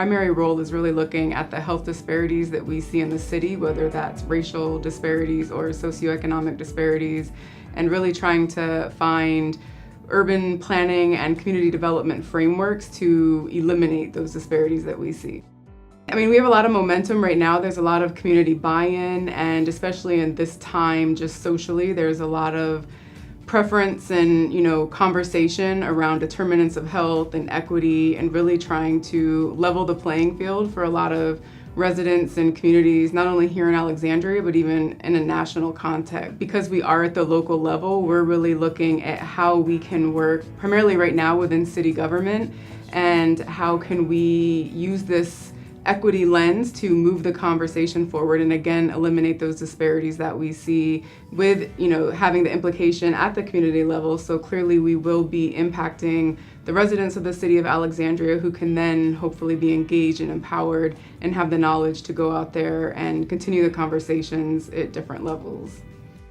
primary role is really looking at the health disparities that we see in the city, whether that's racial disparities or socioeconomic disparities, and really trying to find urban planning and community development frameworks to eliminate those disparities that we see. I mean, we have a lot of momentum right now. There's a lot of community buy-in, and especially in this time, just socially, there's a lot of preference and, conversation around determinants of health and equity, and really trying to level the playing field for a lot of residents and communities, not only here in Alexandria, but even in a national context. Because we are at the local level, we're really looking at how we can work primarily right now within city government, and how can we use this equity lens to move the conversation forward and again eliminate those disparities that we see with having the implication at the community level. So clearly we will be impacting the residents of the city of Alexandria, who can then hopefully be engaged and empowered and have the knowledge to go out there and continue the conversations at different levels.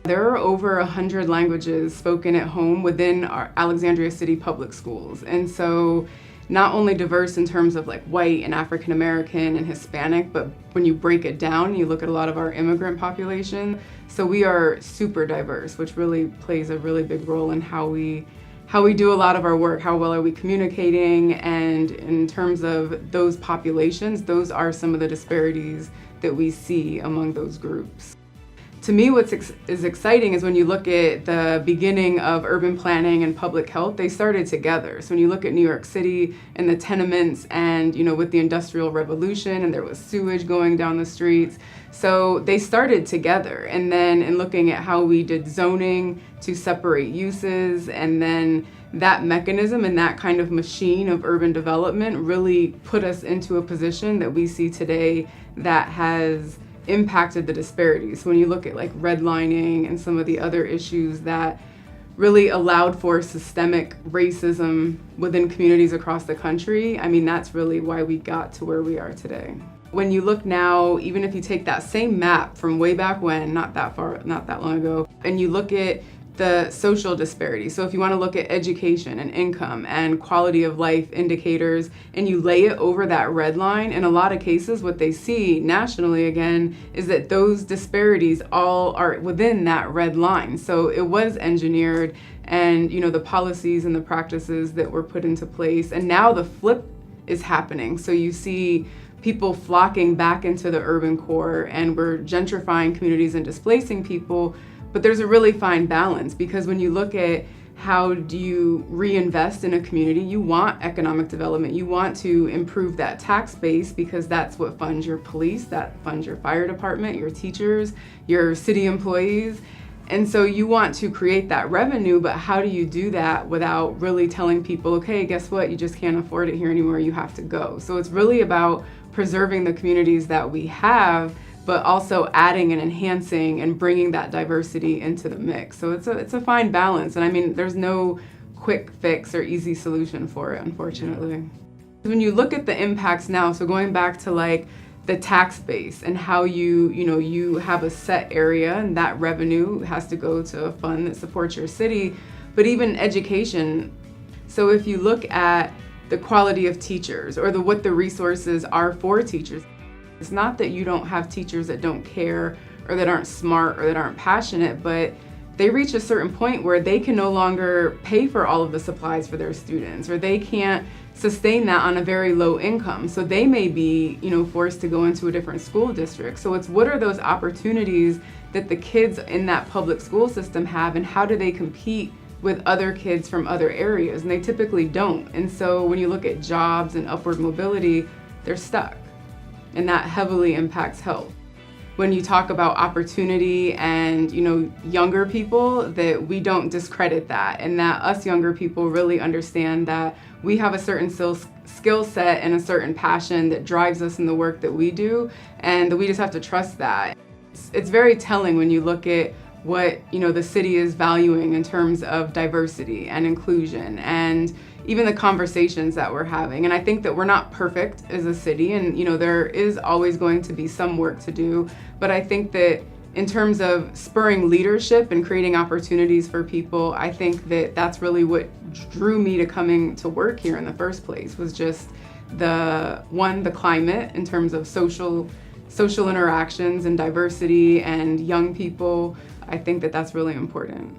There are over 100 languages spoken at home within our Alexandria City public schools, and so not only diverse in terms of like white and African American and Hispanic, but when you break it down, you look at a lot of our immigrant population. So we are super diverse, which really plays a really big role in how we do a lot of our work. How well are we communicating? And in terms of those populations, those are some of the disparities that we see among those groups. To me, what's exciting is when you look at the beginning of urban planning and public health, they started together. So when you look at New York City and the tenements and, with the Industrial Revolution, and there was sewage going down the streets. So they started together. And then in looking at how we did zoning to separate uses, and then that mechanism and that kind of machine of urban development really put us into a position that we see today that has impacted the disparities. When you look at like redlining and some of the other issues that really allowed for systemic racism within communities across the country, I mean, that's really why we got to where we are today. When you look now, even if you take that same map from way back when, not that long ago, and you look at the social disparity. So if you want to look at education and income and quality of life indicators, and you lay it over that red line, in a lot of cases what they see nationally again is that those disparities all are within that red line. So it was engineered, and the policies and the practices that were put into place, and now the flip is happening. So you see people flocking back into the urban core, and we're gentrifying communities and displacing people. But there's a really fine balance, because when you look at how do you reinvest in a community, you want economic development, you want to improve that tax base, because that's what funds your police, that funds your fire department, your teachers, your city employees. And so you want to create that revenue, but how do you do that without really telling people, okay, guess what, you just can't afford it here anymore, you have to go. So it's really about preserving the communities that we have, but also adding and enhancing and bringing that diversity into the mix. So it's a fine balance. And I mean, there's no quick fix or easy solution for it, unfortunately. When you look at the impacts now, so going back to like the tax base and how you have a set area, and that revenue has to go to a fund that supports your city, but even education. So if you look at the quality of teachers, or what the resources are for teachers, it's not that you don't have teachers that don't care or that aren't smart or that aren't passionate, but they reach a certain point where they can no longer pay for all of the supplies for their students, or they can't sustain that on a very low income. So they may be, forced to go into a different school district. So it's what are those opportunities that the kids in that public school system have, and how do they compete with other kids from other areas? And they typically don't. And so when you look at jobs and upward mobility, they're stuck. And that heavily impacts health. When you talk about opportunity and younger people, that we don't discredit that, and that us younger people really understand that we have a certain skill set and a certain passion that drives us in the work that we do, and that we just have to trust that. It's very telling when you look at what the city is valuing in terms of diversity and inclusion, and even the conversations that we're having. And I think that we're not perfect as a city, and there is always going to be some work to do, but I think that in terms of spurring leadership and creating opportunities for people, I think that that's really what drew me to coming to work here in the first place, was just the climate in terms of social interactions and diversity and young people. I think that that's really important.